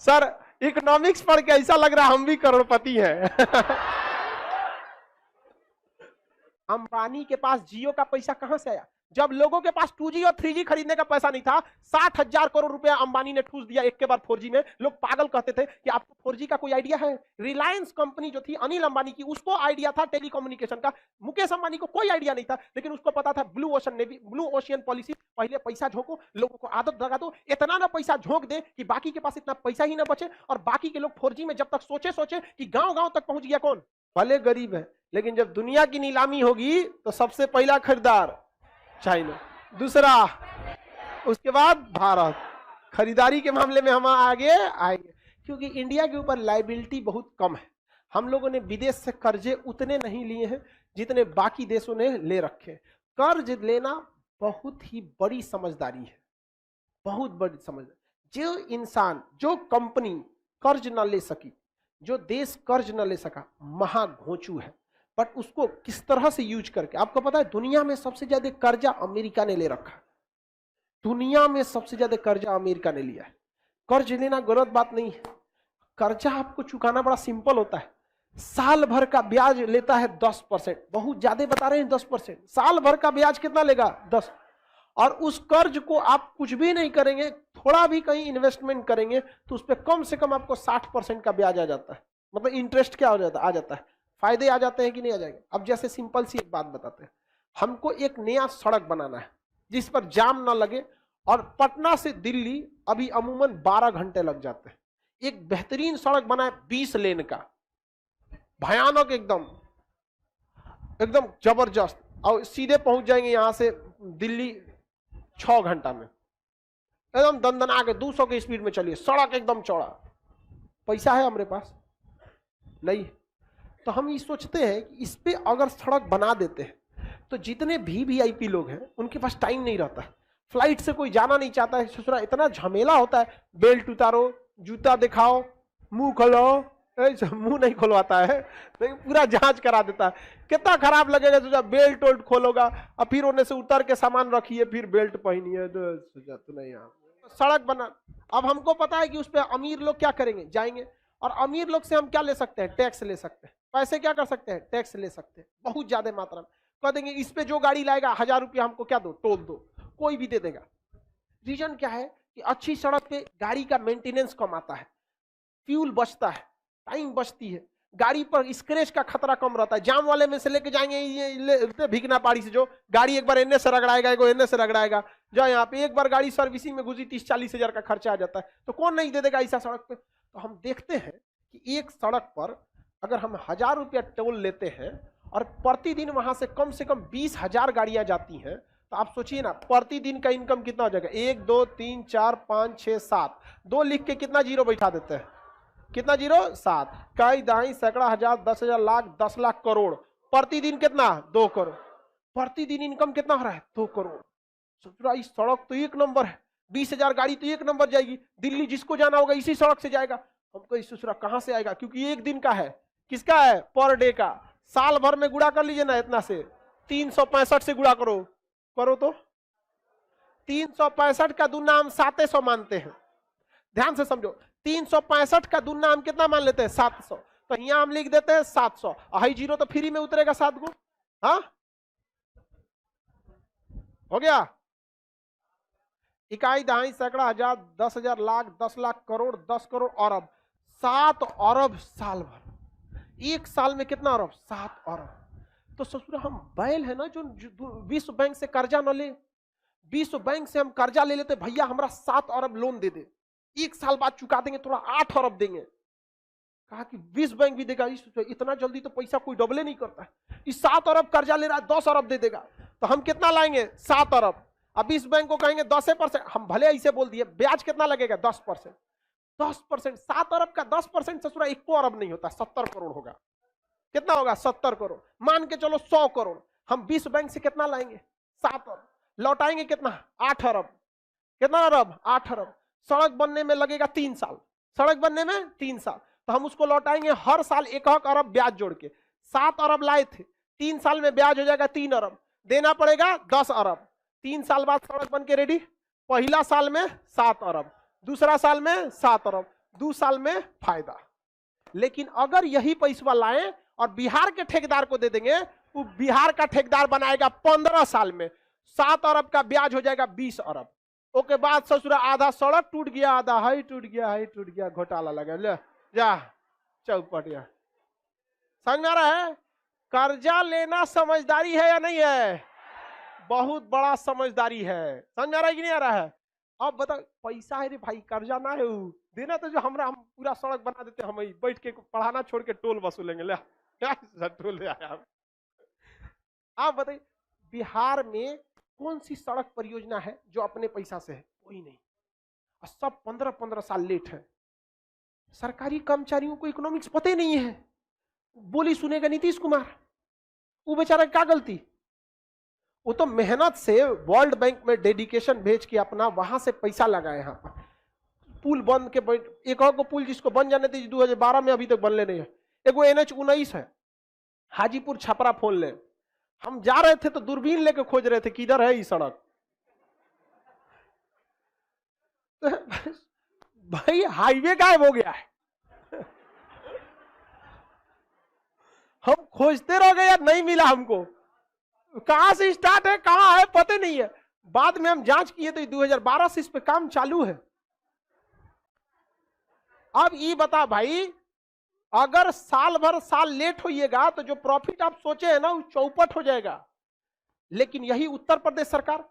Sir economics पढ़ के ऐसा लग रहा है हम भी करोड़पति हैं। अंबानी के पास जियो का पैसा कहां से आया? जब लोगों के पास 2G और 3G खरीदने का पैसा नहीं था, 60,000 करोड़ रुपया अंबानी ने ठूस दिया एक के बाद 4G में। लोग पागल कहते थे कि आपको 4G का कोई आइडिया है? रिलायंस कंपनी जो थी अनिल अंबानी की, उसको आइडिया था टेलीकम्युनिकेशन का। मुकेश अंबानी को कोई आइडिया नहीं था, लेकिन उसको पता था ब्लू ओशियन पॉलिसी, पहले पैसा झोंको, लोगों को आदत लगा दो, इतना ना पैसा झोंक दे कि बाकी के पास इतना पैसा ही ना बचे, और बाकी के लोग 4G में जब तक सोचे कि गांव तक पहुंच गया कौन? भले गरीब है, लेकिन जब दुनिया की नीलामी होगी तो सबसे पहला खरीदार चाइना, दूसरा उसके बाद भारत। खरीदारी के मामले में हम आगे आएंगे, क्योंकि इंडिया के ऊपर लायबिलिटी बहुत कम है। हम लोगों ने विदेश से कर्जे उतने नहीं लिए हैं जितने बाकी देशों ने ले रखे। कर्ज लेना बहुत ही बड़ी समझदारी है, बहुत बड़ी समझदारी। जो इंसान, जो कंपनी कर्ज ना ले सकी, जो देश कर्ज न ले सका, महाघोंचू है। बट उसको किस तरह से यूज करके, आपको पता है दुनिया में सबसे ज्यादा कर्जा अमेरिका ने ले रखा। दुनिया में सबसे ज्यादा कर्जा अमेरिका ने लिया है। कर्ज लेना गलत बात नहीं है, कर्जा आपको चुकाना बड़ा सिंपल होता है। साल भर का ब्याज लेता है 10%, बहुत ज्यादा बता रहे हैं 10%। साल भर का ब्याज कितना लेगा? 10। और उस कर्ज को आप कुछ भी नहीं करेंगे, थोड़ा भी कहीं इन्वेस्टमेंट करेंगे तो उस पर कम से कम आपको 60% का ब्याज आ जाता है। मतलब इंटरेस्ट क्या हो जाता है? आ जाता है। फायदे आ जाते हैं कि नहीं आ जाएंगे? अब जैसे सिंपल सी एक बात बताते हैं, हमको एक नया सड़क बनाना है जिस पर जाम ना लगे, और पटना से दिल्ली अभी अमूमन 12 घंटे लग जाते हैं। एक बेहतरीन सड़क बनाए 20 लेन का, भयानक, एकदम एकदम जबरदस्त, और सीधे पहुंच जाएंगे यहां से दिल्ली 6 घंटा में, एकदम दंदना के 200 की स्पीड में चलिए, सड़क एकदम चौड़ा। पैसा है हमारे पास? नहीं। तो हम ये सोचते हैं कि इस पे अगर सड़क बना देते हैं तो जितने भी वीआईपी लोग हैं उनके पास टाइम नहीं रहता है, फ्लाइट से कोई जाना नहीं चाहता है, ससुरा इतना झमेला होता है, बेल्ट उतारो, जूता दिखाओ, मुंह खोलो, मुंह नहीं खुलवाता है, लेकिन पूरा जांच करा देता है। कितना खराब लगेगा सोचा, बेल्ट वोल्ट खोलोगा और फिर उन्हें से उतर के सामान रखिए, फिर बेल्ट पहनिए, सोचा तो नहीं। सड़क बना, अब हमको पता है कि उस पर अमीर लोग क्या करेंगे, जाएंगे, और अमीर लोग से हम क्या ले सकते हैं? टैक्स ले सकते हैं। पैसे क्या कर सकते हैं? टैक्स ले सकते हैं, बहुत ज्यादा मात्रा में। कह देंगे इस पे जो गाड़ी लाएगा 1000 रुपया हमको क्या दो, टोल दो, कोई भी दे देगा। रीजन क्या है कि अच्छी सड़क पे गाड़ी का मेंटेनेंस कम आता है, फ्यूल बचता है, टाइम बचती है, गाड़ी पर स्क्रैच का खतरा कम रहता है। जाम वाले में से लेके जाएंगे ये भिकना पाड़ी से, जो गाड़ी एक बार एने से रगड़ाएगा, एने से रगड़ाएगा, जो यहाँ पे एक बार गाड़ी सर्विसिंग में घुसी 30-40 हजार का खर्चा आ जाता है, तो कौन नहीं दे देगा ऐसा सड़क पे? तो हम देखते हैं कि एक सड़क पर अगर हम 1000 रुपया टोल लेते हैं और प्रतिदिन वहां से कम 20,000 गाड़ियां जाती हैं, तो आप सोचिए ना प्रतिदिन का इनकम कितना हो जाएगा? 1 2 3 4 5 6 7, 2 लिख के कितना जीरो बैठा देते हैं? कितना जीरो? 7। कई दहाई सैकड़ा हजार 10,000 लाख 10 लाख करोड़, प्रतिदिन कितना? 2 करोड़। प्रतिदिन इनकम कितना हो रहा है? 2 करोड़। सोच रहा इस सड़क तो एक नंबर है, 20,000 गाड़ी तो एक नंबर जाएगी, दिल्ली जिसको जाना होगा इसी सड़क से जाएगा। हमको इस दूसरा कहां से आएगा? क्योंकि एक दिन का है, किसका है? पर डे का। साल भर में गुड़ा कर लीजिए ना इतना से, 365 से गुड़ा करो तो 365 का दुना हम 700 मानते हैं। ध्यान से समझो, 365 का दुना हम कितना मान लेते हैं? 700। तो यहां हम लिख देते हैं 700, हाई जीरो तो फ्री में उतरेगा 7 गो। हाँ हो गया। इकाई दहाई सैकड़ा हजार 10,000 लाख 10 लाख करोड़ 10 करोड़ अरब, 7 अरब साल भर। एक साल में कितना अरब? 7 अरब। तो ससुर हम बैल है ना जो विश्व बैंक से कर्जा न ले, विश्व बैंक से हम कर्जा ले लेते, भैया हमारा 7 अरब लोन दे दे, एक साल बाद चुका देंगे, थोड़ा 8 अरब देंगे। कहा कि विश्व बैंक भी देगा, इतना जल्दी तो पैसा कोई डबले नहीं करता है, इस 7 अरब कर्जा ले रहा है 10 अरब दे देगा, तो हम कितना लाएंगे? 7 अरब। अब इस बैंक को कहेंगे 10%, हम भले ऐसे बोल दिए, ब्याज कितना लगेगा? 10%। 10%, 7 अरब का 10% ससुरा 1 अरब नहीं होता, 70 करोड़ होगा। कितना होगा? 70 करोड़। मान के चलो 100 करोड़, हम विश्व बैंक से कितना लाएंगे? 7 अरब। लौटाएंगे कितना? 8 अरब। कितना अरब? 8 अरब। सड़क बनने में लगेगा 3 साल, सड़क बनने में 3 साल, तो हम उसको लौटाएंगे हर साल 1 अरब ब्याज जोड़ के। 7 अरब लाए थे, 3 साल में ब्याज हो जाएगा 3 अरब, देना पड़ेगा 10 अरब। 3 साल बाद सड़क बन के रेडी, पहला साल में 7 अरब, दूसरा साल में 7 अरब, 2 साल में फायदा। लेकिन अगर यही पैसा लाएं और बिहार के ठेकेदार को दे देंगे, वो बिहार का ठेकेदार बनाएगा 15 साल में 7 अरब का ब्याज हो जाएगा 20 अरब। ओके बाद ससुरा आधा सड़क टूट गया, आधा हाई टूट गया, हाई टूट गया, घोटाला लगा, ले जा चौपट। या समझ में आ रहा है? कर्जा लेना समझदारी है या नहीं है? बहुत बड़ा समझदारी है। समझ में आ रहा है कि नहीं आ रहा है? अब बताओ, पैसा है रे भाई, कर्जा ना है देना तो जो हम पूरा सड़क बना देते, हम बैठ के पढ़ाना छोड़ के टोल वसूलेंगे। ले टोल ले आया। आप बताइए बिहार में कौन सी सड़क परियोजना है जो अपने पैसा से है? कोई नहीं। और सब 15-15 साल लेट है। सरकारी कर्मचारियों को इकोनॉमिक्स पता ही नहीं है, बोली सुनेगा नीतीश कुमार, वो बेचारा क्या गलती? वो तो मेहनत से वर्ल्ड बैंक में डेडिकेशन भेज के अपना वहां से पैसा लगाए। यहाँ पर पुल बंद के एक और को पुल जिसको बन जाने थे 2012 में, अभी तक बनले नहीं है। एक वो NH-19 है, हाजीपुर छपरा फोन ले, हम जा रहे थे तो दूरबीन लेके खोज रहे थे किधर है ये सड़क। भाई हाईवे गायब हो गया है। हम खोजते रह गए यार, नहीं मिला हमको, कहां से स्टार्ट है कहां है पता नहीं है। बाद में हम जांच किए तो 2012 से इस पे काम चालू है। अब ये बता भाई, अगर साल भर साल लेट होइएगा तो जो प्रॉफिट आप सोचे है ना वो चौपट हो जाएगा। लेकिन यही उत्तर प्रदेश सरकार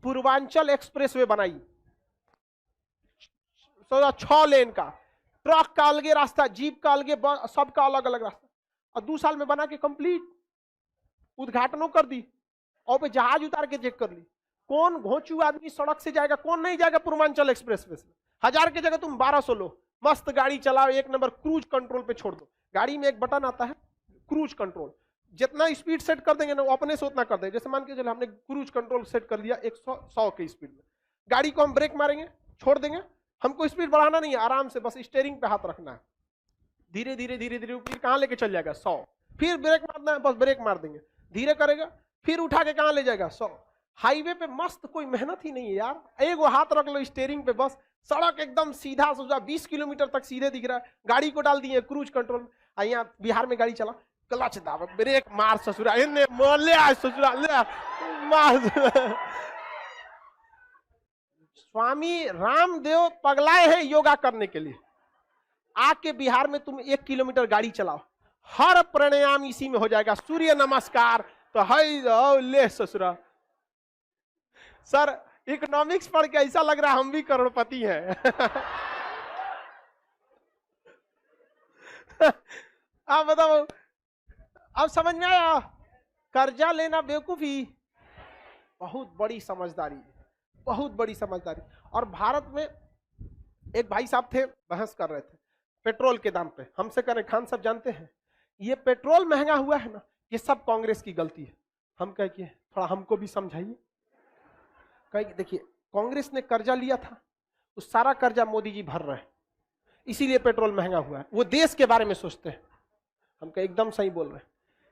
पूर्वांचल एक्सप्रेसवे बनाई, 6 लेन का, ट्रक का अलगे रास्ता, जीप का अलगे, सबका अलग अलग रास्ता, और 2 साल में बना के कंप्लीट, उद्घाटनों कर दी और पे जहाज उतार के चेक कर ली। कौन घोंचू आदमी सड़क से जाएगा? कौन नहीं जाएगा पूर्वांचल एक्सप्रेसवे से? 1000 की जगह तुम 1200 लो, मस्त गाड़ी चलाओ, 1 नंबर, क्रूज कंट्रोल पे छोड़ दो। गाड़ी में एक बटन आता है क्रूज कंट्रोल, जितना स्पीड सेट कर देंगे ना वो अपने से उतना कर देंगे। जैसे मान के चलो हमने क्रूज कंट्रोल सेट कर दिया 100 की स्पीड में, गाड़ी को हम ब्रेक मारेंगे छोड़ देंगे, हमको स्पीड बढ़ाना नहीं है, आराम से बस स्टीयरिंग पे हाथ रखना है, धीरे धीरे धीरे धीरे फिर कहां लेके चल जाएगा 100, फिर ब्रेक मारना है, बस ब्रेक मार देंगे, धीरे करेगा, फिर उठा के कहां ले जाएगा 100। हाईवे पे मस्त, कोई मेहनत ही नहीं है यार, एगो हाथ रख लो स्टीयरिंग पे, बस सड़क एकदम सीधा सोचा 20 किलोमीटर तक सीधे दिख रहा है। गाड़ी को डाल दिए क्रूज कंट्रोल में। यहाँ बिहार में गाड़ी चला, क्लच दाब, ब्रेक मार ससुरा, ससुरा ले मार। स्वामी रामदेव पगलाए हैं योगा करने के लिए। आके बिहार में तुम 1 किलोमीटर गाड़ी चलाओ, हर प्राणायाम इसी में हो जाएगा, सूर्य नमस्कार तो है ले ससुरा। सर इकोनॉमिक्स पढ़ के ऐसा लग रहा है हम भी करोड़पति हैं। आप बताओ, अब समझ में आया? कर्जा लेना बेवकूफी, बहुत बड़ी समझदारी, बहुत बड़ी समझदारी। और भारत में एक भाई साहब थे, बहस कर रहे थे पेट्रोल के दाम पे, हमसे कह रहे खान साहब जानते हैं ये पेट्रोल महंगा हुआ है ना, ये सब कांग्रेस की गलती है। हम कह के थोड़ा हमको भी समझाइए। देखिए कांग्रेस ने कर्जा लिया था, उस सारा कर्जा मोदी जी भर रहे हैं, इसीलिए पेट्रोल महंगा हुआ है। वो देश के बारे में सोचते हैं, हम कह एकदम सही बोल रहे हैं।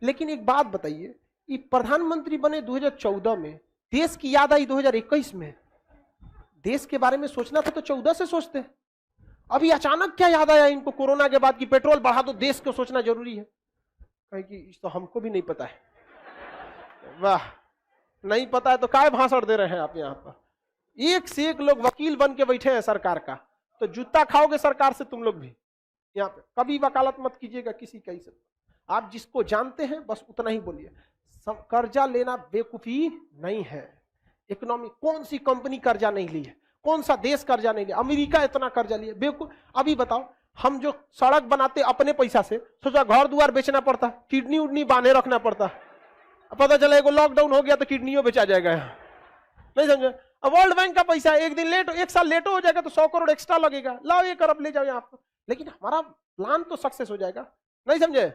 लेकिन एक बात बताइए, ये प्रधानमंत्री बने 2014 में, देश की याद आई 2021 में। देश के बारे में सोचना था तो 14 से सोचते हैं, अभी अचानक क्या याद आया इनको कोरोना के बाद कि पेट्रोल बढ़ा दो, देश को सोचना जरूरी है। कहे कि तो हमको भी नहीं पता है। वाह, नहीं पता है तो काय भाषण दे रहे हैं आप? यहाँ पर एक से एक लोग वकील बन के बैठे हैं सरकार का, तो जूता खाओगे सरकार से तुम लोग भी। यहाँ पे कभी वकालत मत कीजिएगा किसी का ही से, आप जिसको जानते हैं बस उतना ही बोलिए। कर्जा लेना बेवकूफी नहीं है। इकोनॉमी, कौन सी कंपनी कर्जा नहीं ली है, कौन सा देश कर्जा नहीं लिया? अमेरिका इतना कर्जा लिया, बेवकूफ। अभी बताओ, हम जो सड़क बनाते अपने पैसा से, सोचा घर दुआर बेचना पड़ता, किडनी उडनी बांधे रखना पड़ता, पता चला एगो लॉकडाउन हो गया तो किडनियों बेचा जाएगा। नहीं समझे? अब वर्ल्ड बैंक का पैसा है, एक दिन लेट, 1 साल लेट हो जाएगा तो 100 करोड़ एक्स्ट्रा लगेगा, लाओ 1 अरब ले जाओ यहाँ पर। लेकिन हमारा प्लान तो सक्सेस हो जाएगा। नहीं समझे?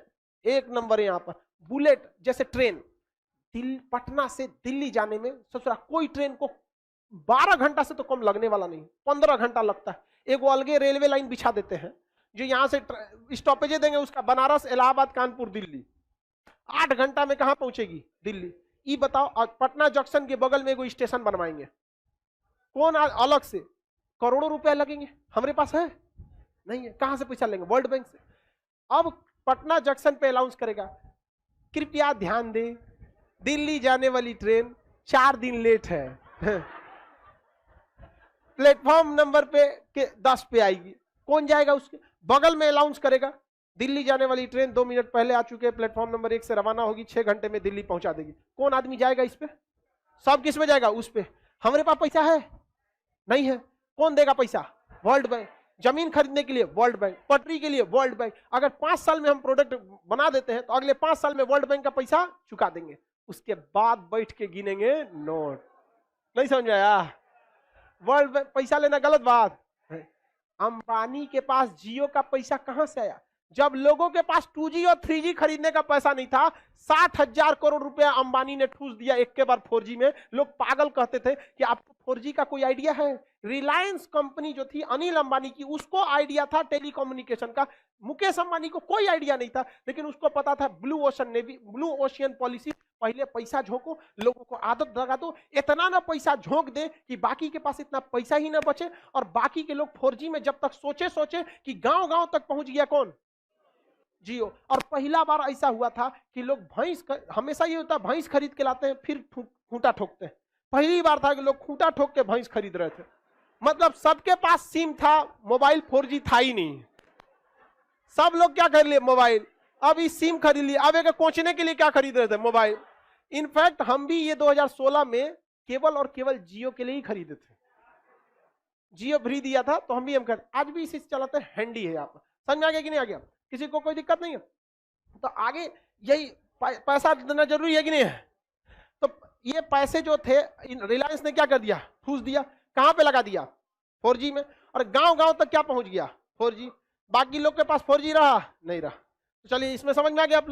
1 नंबर यहाँ पर बुलेट जैसे ट्रेन, पटना से दिल्ली जाने में ससुरा कोई ट्रेन को 12 घंटा से तो कम लगने वाला नहीं, 15 घंटा लगता है। एक अलगे रेलवे लाइन बिछा देते हैं जो यहाँ से स्टॉपेज देंगे उसका, बनारस, इलाहाबाद, कानपुर, दिल्ली, 8 घंटा में कहां पहुंचेगी दिल्ली? ये बताओ। और पटना जंक्शन के बगल में कोई स्टेशन बनवाएंगे, कौन अलग से करोड़ों रुपए लगेंगे, हमारे पास है? नहीं है। कहां से पैसा लेंगे? वर्ल्ड बैंक से। अब पटना जंक्शन पे अनाउंस करेगा, कृपया ध्यान दें, दिल्ली जाने वाली ट्रेन 4 दिन लेट है। प्लेटफॉर्म नंबर पे 10 पे आएगी। कौन जाएगा? उसके बगल में अनाउंस करेगा, दिल्ली जाने वाली ट्रेन 2 मिनट पहले आ चुके हैं, प्लेटफॉर्म नंबर 1 से रवाना होगी, 6 घंटे में दिल्ली पहुंचा देगी। कौन आदमी जाएगा इस पे? सब किस में जाएगा? उस पे। हमारे पास पैसा है? नहीं है। कौन देगा पैसा? World bank. जमीन खरीदने के लिए वर्ल्ड बैंक, पटरी के लिए वर्ल्ड बैंक। अगर 5 साल में हम प्रोडक्ट बना देते हैं तो अगले 5 साल में वर्ल्ड बैंक का पैसा चुका देंगे। उसके बाद बैठ के गिनेंगे नोट। नहीं समझ आया? वर्ल्ड बैंक पैसा लेना गलत बात है। अंबानी के पास जियो का पैसा कहां से आया? जब लोगों के पास 2G और 3G खरीदने का पैसा नहीं था, 60,000 करोड़ रुपया अंबानी ने ठूस दिया एक के बाद 4G में। लोग पागल कहते थे कि आपको 4G का कोई आइडिया है? रिलायंस कंपनी जो थी अनिल अंबानी की, उसको आइडिया था टेलीकम्युनिकेशन का। मुकेश अंबानी को कोई आइडिया नहीं था, लेकिन उसको पता था blue ocean navy, blue ocean policy. पहले पैसा झोंको, लोगों को आदत लगा दो, इतना ना पैसा झोंक दे कि बाकी के पास इतना पैसा ही ना बचे, और बाकी के लोग 4G में जब तक सोचे कि गांव गांव तक पहुंच गया कौन? जियो। और पहला बार ऐसा हुआ था कि लोग भैंस, हमेशा ये होता है भैंस खरीद के लाते हैं फिर खूंटा ठोकते हैं। पहली बार था कि लोग खूंटा ठोक के भैंस खरीद रहे थे। मतलब सबके पास सिम था, मोबाइल 4G था ही नहीं। सब लोग क्या कर लिए? मोबाइल। अब इस सिम खरीद लिए, अब एक कोचने के लिए क्या खरीद रहे थे? मोबाइल। इनफैक्ट हम भी ये 2016 में केवल और केवल जियो के लिए ही खरीदे थे। जियो फ्री दिया था तो हम भी आज भी इसी से चलाते हैं। हैंडी है। आप समझ में आ गया कि नहीं आ गया? किसी को कोई दिक्कत नहीं है? तो आगे यही पैसा देना जरूरी है कि नहीं है? तो ये पैसे जो थे रिलायंस ने क्या कर दिया? ठूस दिया। कहां पे लगा दिया? 4G में। और गांव गांव तक क्या पहुंच गया? 4G। बाकी लोग के पास 4G रहा नहीं रहा। तो चलिए, इसमें समझ में आ गया आप लोग?